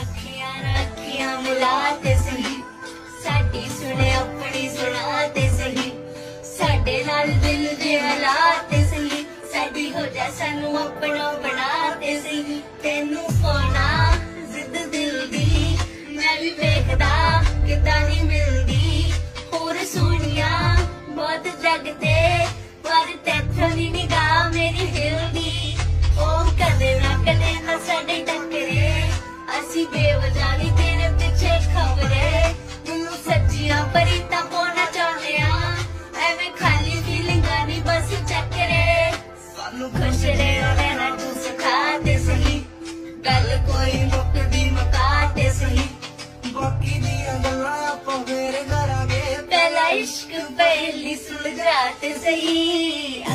अखियां अखियां मिलाते सही साडी सुने अपनी सुनाते सही साडे नाल दिल दे हालाते सही साडी हो जा सानू अपना बनाते सही तेनू पाना जिद दिल दी मैं भी वेखदा किदां नी मिलदी होर सोनिया बहुत जगते पर तैथों दी निगाह मेरी हिलदी ओ कदे ना साडे टकरे असी बेवजह नी तेरे पिछे खबरे मैनू सच्चियां परीता पाना चाहते एवें खाली फीलिंगां नी बस चक्करे सानू खुश रहना तू सिखा दे सही गल कोई मुकदी मुका दे सही बाकी दियां गल्लां आपां फेर करांगे पहला इश्क पहली सुलझाते सही